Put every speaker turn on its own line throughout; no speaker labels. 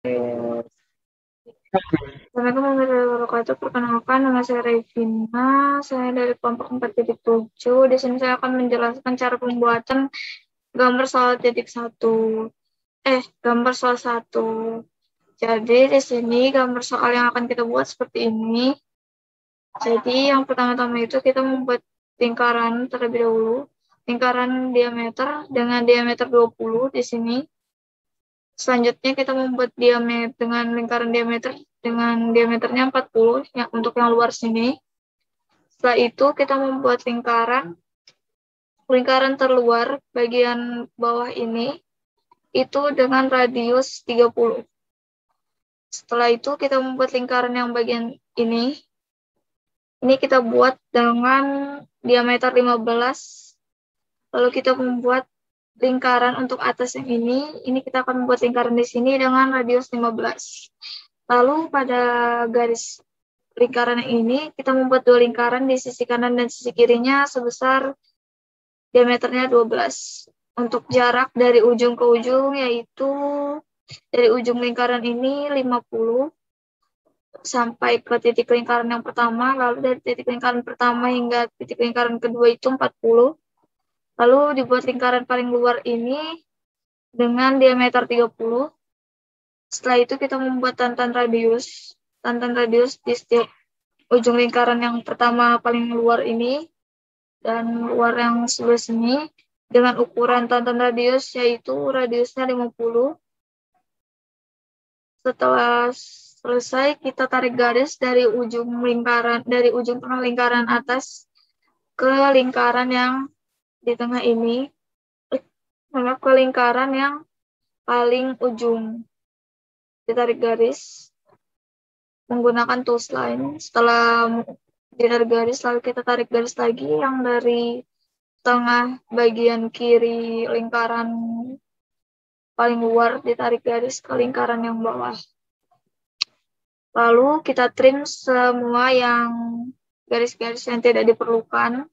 Assalamualaikum warahmatullahi wabarakatuh. Perkenalkan, nama saya Revina. Saya dari kelompok 4.7. Di sini saya akan menjelaskan cara pembuatan gambar soal titik satu. Gambar soal satu. Jadi di sini gambar soal yang akan kita buat seperti ini. Jadi yang pertama-tama itu kita membuat lingkaran terlebih dahulu. Lingkaran diameter dengan diameter 20 di sini. Selanjutnya kita membuat diameter dengan lingkaran diameter dengan diameternya 40 ya, untuk yang luar sini. Setelah itu kita membuat lingkaran terluar bagian bawah ini itu dengan radius 30. Setelah itu kita membuat lingkaran yang bagian ini. Ini kita buat dengan diameter 15. Lalu kita membuat lingkaran untuk atas yang ini kita akan membuat lingkaran di sini dengan radius 15. Lalu pada garis lingkaran ini kita membuat dua lingkaran di sisi kanan dan sisi kirinya sebesar diameternya 12. Untuk jarak dari ujung ke ujung yaitu dari ujung lingkaran ini 50 sampai ke titik lingkaran yang pertama, lalu dari titik lingkaran pertama hingga titik lingkaran kedua itu 40. Lalu dibuat lingkaran paling luar ini dengan diameter 30. Setelah itu kita membuat tantan radius. Tantan radius di setiap ujung lingkaran yang pertama paling luar ini dan luar yang sebelah sini dengan ukuran tantan radius yaitu radiusnya 50. Setelah selesai kita tarik garis dari ujung tengah lingkaran atas ke lingkaran yang di tengah ini, ke lingkaran yang paling ujung. Ditarik garis menggunakan tools line. Setelah ditarik garis, lalu kita tarik garis lagi yang dari tengah bagian kiri lingkaran paling luar, ditarik garis ke lingkaran yang bawah. Lalu kita trim semua yang garis-garis yang tidak diperlukan.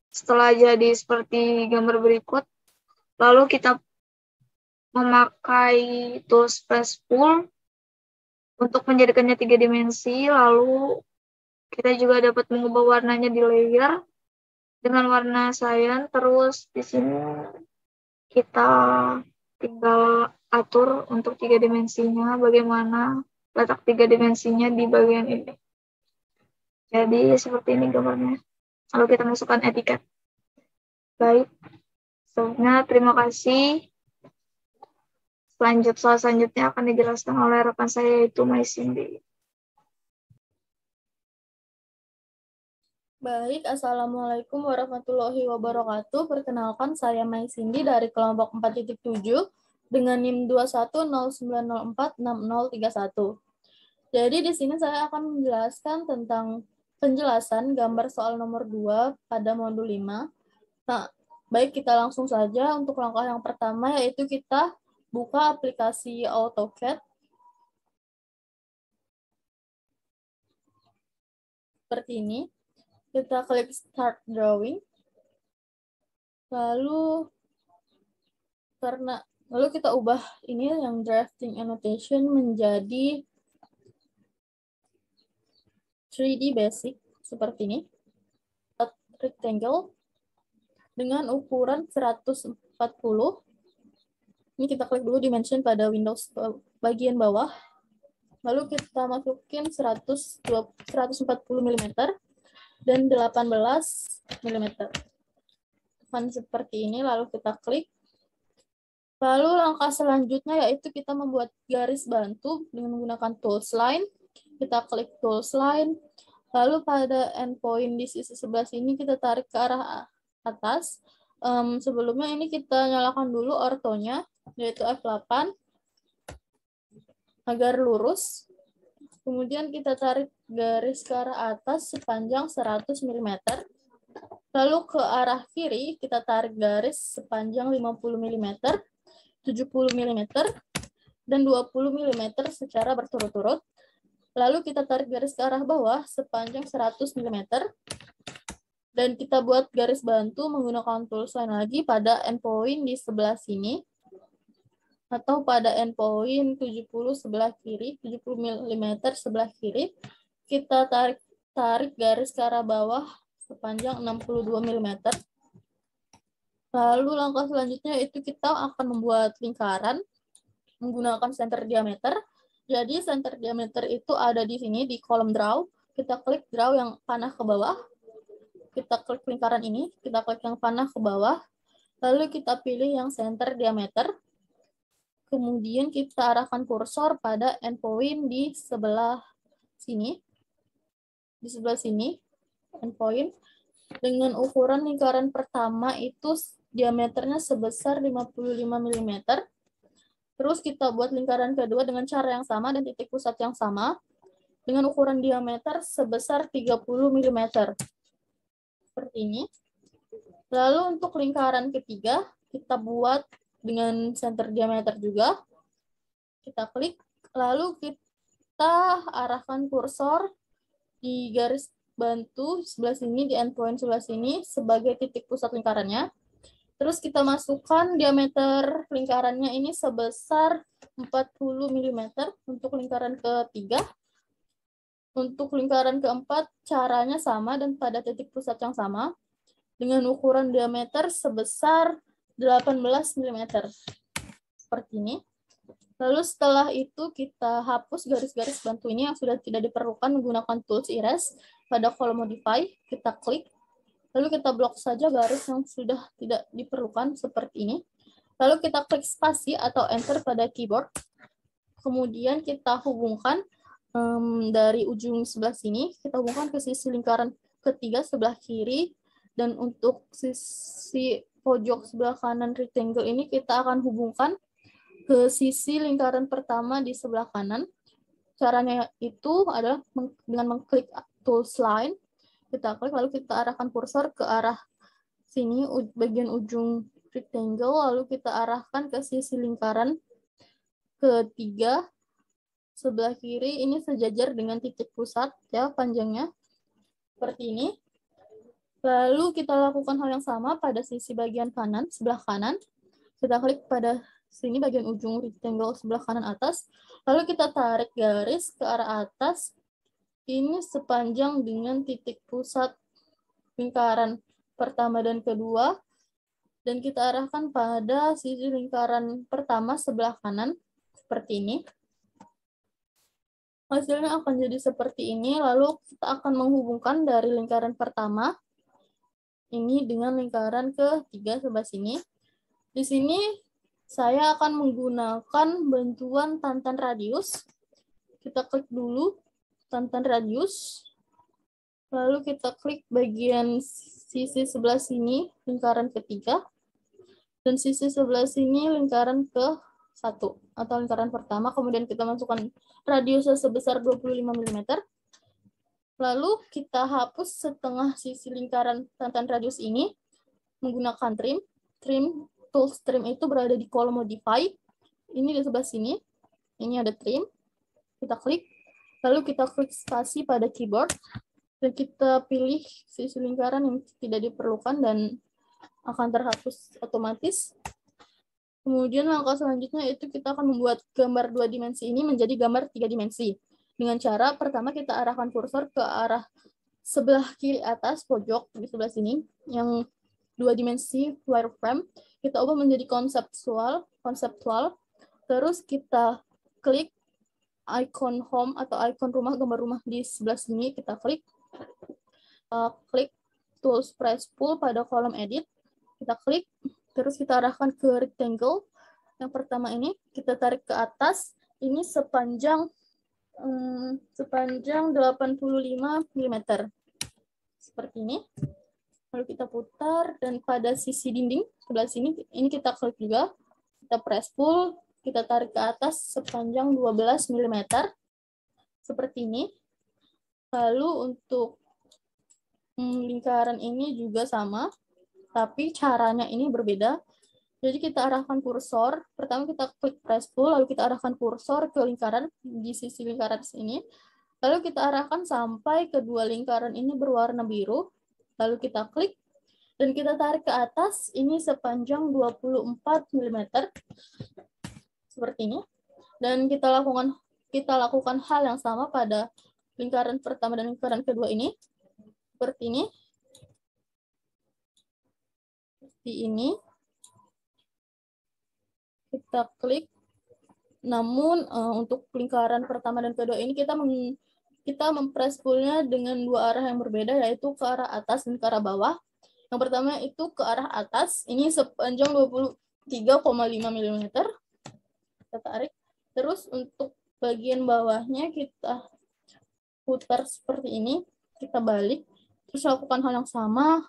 Setelah jadi seperti gambar berikut, lalu kita memakai tools press pull untuk menjadikannya 3 dimensi. Lalu kita juga dapat mengubah warnanya di layer dengan warna cyan. Terus di sini kita tinggal atur untuk 3 dimensinya, bagaimana letak 3 dimensinya di bagian ini. Jadi seperti ini gambarnya. Lalu kita masukkan etiket. Baik, selanjutnya terima kasih. Soal selanjutnya akan dijelaskan oleh rekan saya yaitu Mai Cindy.
Baik, Assalamualaikum warahmatullahi wabarakatuh. Perkenalkan, saya Mai Cindy dari kelompok 4.7 dengan NIM 2109046031. Jadi di sini saya akan menjelaskan tentang penjelasan gambar soal nomor 2 pada modul 5. Nah, baik kita langsung saja untuk langkah yang pertama, yaitu kita buka aplikasi AutoCAD. Seperti ini. Kita klik Start Drawing. Lalu kita ubah ini yang drafting annotation menjadi 3D basic seperti ini. Rectangle dengan ukuran 140. Ini kita klik dulu dimension pada Windows bagian bawah. Lalu kita masukin 140 mm dan 18 mm. Seperti ini, lalu kita klik. Lalu langkah selanjutnya yaitu kita membuat garis bantu dengan menggunakan tools line. Kita klik tools line. Lalu pada endpoint di sisi sebelah sini kita tarik ke arah atas. Sebelumnya ini kita nyalakan dulu ortonya, yaitu F8 agar lurus. Kemudian kita tarik garis ke arah atas sepanjang 100 mm. Lalu ke arah kiri kita tarik garis sepanjang 50 mm, 70 mm, dan 20 mm secara berturut-turut. Lalu kita tarik garis ke arah bawah sepanjang 100 mm. Dan kita buat garis bantu menggunakan tools line lagi pada endpoint di sebelah sini. atau pada endpoint 70 sebelah kiri, 70 mm sebelah kiri, kita tarik garis ke arah bawah sepanjang 62 mm. Lalu langkah selanjutnya itu kita akan membuat lingkaran menggunakan center diameter. Jadi center diameter itu ada di sini di kolom draw. Kita klik draw yang panah ke bawah. Kita klik lingkaran ini, kita klik yang panah ke bawah. Lalu kita pilih yang center diameter. Kemudian kita arahkan kursor pada endpoint di sebelah sini. Di sebelah sini, endpoint. Dengan ukuran lingkaran pertama itu diameternya sebesar 55 mm. Terus kita buat lingkaran kedua dengan cara yang sama dan titik pusat yang sama. Dengan ukuran diameter sebesar 30 mm. Seperti ini. Lalu untuk lingkaran ketiga, kita buat dengan center diameter juga. Kita klik, lalu kita arahkan kursor di garis bantu sebelah sini, di endpoint sebelah sini, sebagai titik pusat lingkarannya. Terus kita masukkan diameter lingkarannya ini sebesar 40 mm untuk lingkaran ketiga. Untuk lingkaran keempat, caranya sama dan pada titik pusat yang sama, dengan ukuran diameter sebesar 18 mm. Seperti ini. Lalu setelah itu kita hapus garis-garis bantu ini yang sudah tidak diperlukan menggunakan tools erase. Pada kolom modify, kita klik. Lalu kita blok saja garis yang sudah tidak diperlukan seperti ini. Lalu kita klik spasi atau enter pada keyboard. Kemudian kita hubungkan dari ujung sebelah sini, kita hubungkan ke sisi lingkaran ketiga sebelah kiri. Dan untuk sisi pojok sebelah kanan rectangle ini kita akan hubungkan ke sisi lingkaran pertama di sebelah kanan. Caranya itu adalah dengan mengklik tools line. Kita klik, lalu kita arahkan kursor ke arah sini, bagian ujung rectangle, lalu kita arahkan ke sisi lingkaran ketiga sebelah kiri. Ini sejajar dengan titik pusat, ya, panjangnya. Seperti ini. Lalu kita lakukan hal yang sama pada sisi bagian kanan, sebelah kanan. Kita klik pada sini bagian ujung rectangle sebelah kanan atas. Lalu kita tarik garis ke arah atas. Ini sepanjang dengan titik pusat lingkaran pertama dan kedua. Dan kita arahkan pada sisi lingkaran pertama sebelah kanan. Seperti ini. Hasilnya akan jadi seperti ini. Lalu kita akan menghubungkan dari lingkaran pertama ini dengan lingkaran ketiga sebelah sini. Di sini saya akan menggunakan bantuan tantan radius. Kita klik dulu tantan radius. Lalu kita klik bagian sisi sebelah sini lingkaran ketiga. Dan sisi sebelah sini lingkaran ke-1 atau lingkaran pertama. Kemudian kita masukkan radiusnya sebesar 25 mm. Lalu kita hapus setengah sisi lingkaran tantan radius ini menggunakan trim. Tools trim itu berada di kolom modify. Ini di sebelah sini. Ini ada trim. Kita klik. Lalu kita klik spasi pada keyboard. Dan kita pilih sisi lingkaran yang tidak diperlukan dan akan terhapus otomatis. Kemudian langkah selanjutnya itu kita akan membuat gambar 2 dimensi ini menjadi gambar 3 dimensi. Dengan cara pertama kita arahkan kursor ke arah sebelah kiri atas pojok di sebelah sini yang 2 dimensi wireframe, kita ubah menjadi konseptual. Terus kita klik icon home atau icon rumah, gambar rumah di sebelah sini, kita klik tools press pull pada kolom edit, kita klik, terus kita arahkan ke rectangle yang pertama ini, kita tarik ke atas, ini sepanjang 85 mm. Seperti ini. Lalu kita putar, dan pada sisi dinding sebelah sini, ini kita klik juga. Kita press pull, kita tarik ke atas sepanjang 12 mm. Seperti ini. Lalu untuk lingkaran ini juga sama, tapi caranya ini berbeda. Jadi kita arahkan kursor, pertama kita klik press pull, lalu kita arahkan kursor ke lingkaran di sisi lingkaran sini, lalu kita arahkan sampai kedua lingkaran ini berwarna biru, lalu kita klik, dan kita tarik ke atas, ini sepanjang 24 mm. seperti ini. Dan kita lakukan hal yang sama pada lingkaran pertama dan lingkaran kedua ini. Seperti ini. Seperti ini. Kita klik. Namun untuk lingkaran pertama dan kedua ini kita mempress spoolnya dengan dua arah yang berbeda, yaitu ke arah atas dan ke arah bawah. Yang pertama itu ke arah atas, ini sepanjang 23,5 mm. Kita tarik. Terus untuk bagian bawahnya kita putar seperti ini, kita balik. Terus lakukan hal yang sama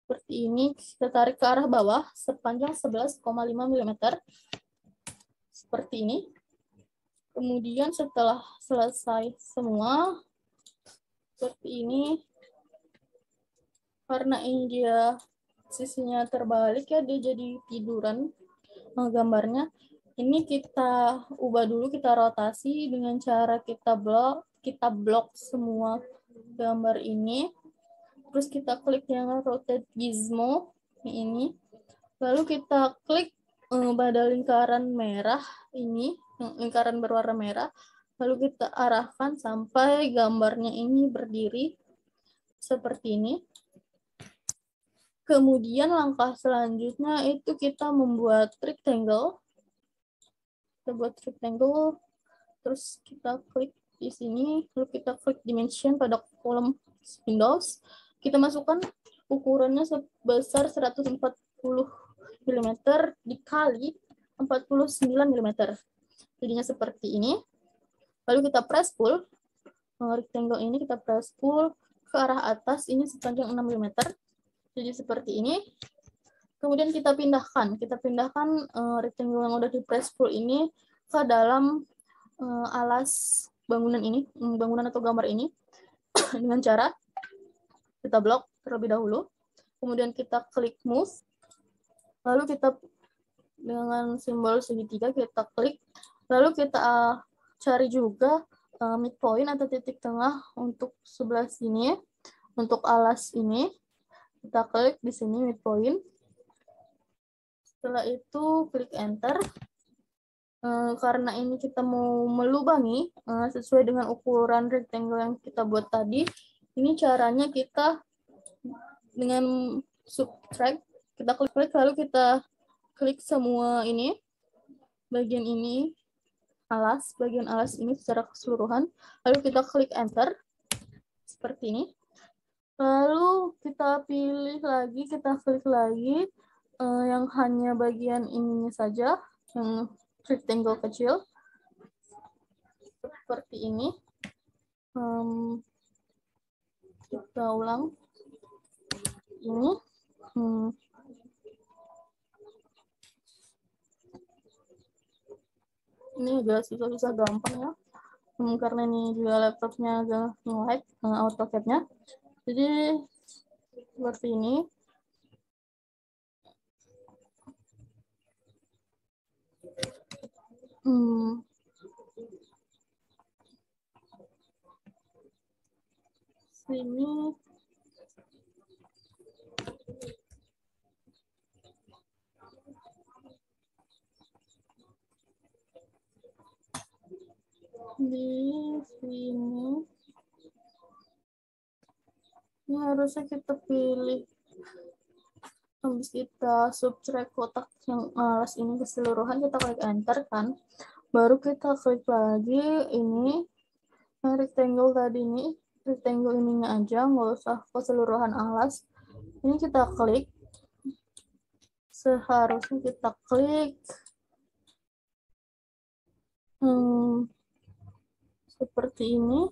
seperti ini, kita tarik ke arah bawah sepanjang 11,5 mm. Seperti ini. Kemudian setelah selesai semua, seperti ini, karena ini dia sisinya terbalik ya, dia jadi tiduran gambarnya. Ini kita ubah dulu, kita rotasi dengan cara kita blok semua gambar ini. Terus kita klik yang rotate gizmo ini. Lalu kita klik pada lingkaran merah ini, lingkaran berwarna merah. Lalu kita arahkan sampai gambarnya ini berdiri seperti ini. Kemudian langkah selanjutnya itu kita membuat rectangle. Kita buat rectangle, terus kita klik di sini, lalu kita klik dimension pada kolom Windows. Kita masukkan ukurannya sebesar 140 mm dikali 49 mm. Jadinya seperti ini. Lalu kita press pull. Rectangle ini kita press pull ke arah atas, ini sepanjang 6 mm. Jadi seperti ini. Kemudian kita pindahkan rectangle yang udah di press pull ini ke dalam alas bangunan ini, bangunan atau gambar ini dengan cara kita blok terlebih dahulu. Kemudian kita klik move. Lalu kita dengan simbol segitiga kita klik. Lalu kita cari juga midpoint atau titik tengah untuk sebelah sini. Untuk alas ini kita klik di sini midpoint. Setelah itu klik enter. Karena ini kita mau melubangi sesuai dengan ukuran rectangle yang kita buat tadi. Ini caranya kita dengan subtract, kita klik lalu kita klik semua ini, bagian ini, bagian alas ini secara keseluruhan. Lalu kita klik enter seperti ini. Lalu kita pilih lagi, kita klik lagi yang hanya bagian ininya saja, yang rectangle kecil seperti ini. Kita ulang ini. Ini agak susah-susah gampang ya, karena ini juga laptopnya agak nge-lag AutoCAD-nya. Jadi seperti ini. Sini di sini ini harusnya kita pilih, habis kita subtract kotak yang alas ini keseluruhan, kita klik enter kan, baru kita klik lagi ini yang rectangle tadi, ini rectangle ininya aja, nggak usah keseluruhan alas. Ini kita klik, seharusnya kita klik seperti ini.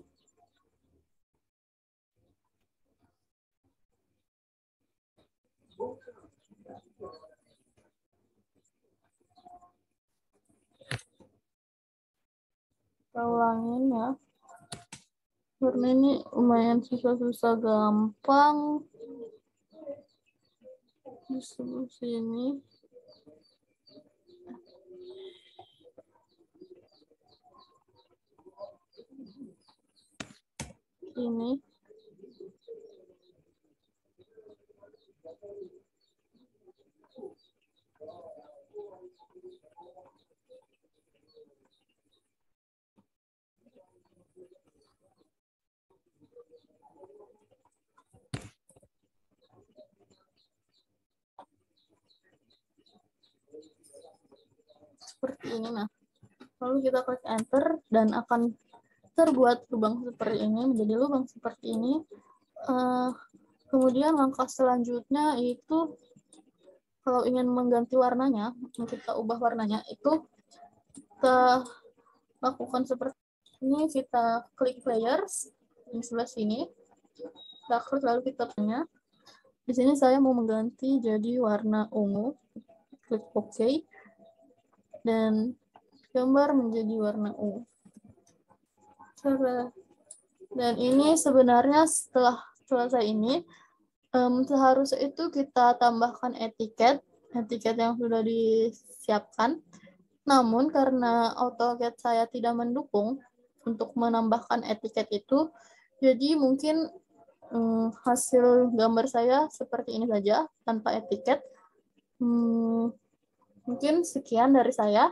Kita ulangin ya, karena ini lumayan susah-susah gampang. Di sebelah sini ini Seperti ini. Nah, lalu kita klik enter dan akan terbuat lubang seperti ini, menjadi lubang seperti ini. Kemudian langkah selanjutnya itu kalau ingin mengganti warnanya, kita ubah warnanya, itu kita lakukan seperti ini. Kita klik layers di sebelah sini, kita klik lalu kita punya. Di sini saya mau mengganti jadi warna ungu, klik OK, dan gambar menjadi warna ungu. Dan ini sebenarnya setelah selesai ini, seharusnya itu kita tambahkan etiket yang sudah disiapkan. Namun karena AutoCAD saya tidak mendukung untuk menambahkan etiket itu, jadi mungkin hasil gambar saya seperti ini saja tanpa etiket. Mungkin sekian dari saya.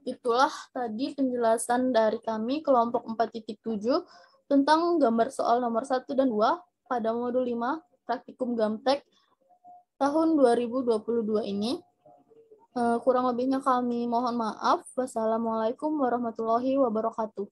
Itulah tadi penjelasan dari kami kelompok 4.7 tentang gambar soal nomor 1 dan 2 pada modul 5 praktikum Gamtek tahun 2022 ini. Kurang lebihnya kami mohon maaf. Wassalamualaikum warahmatullahi wabarakatuh.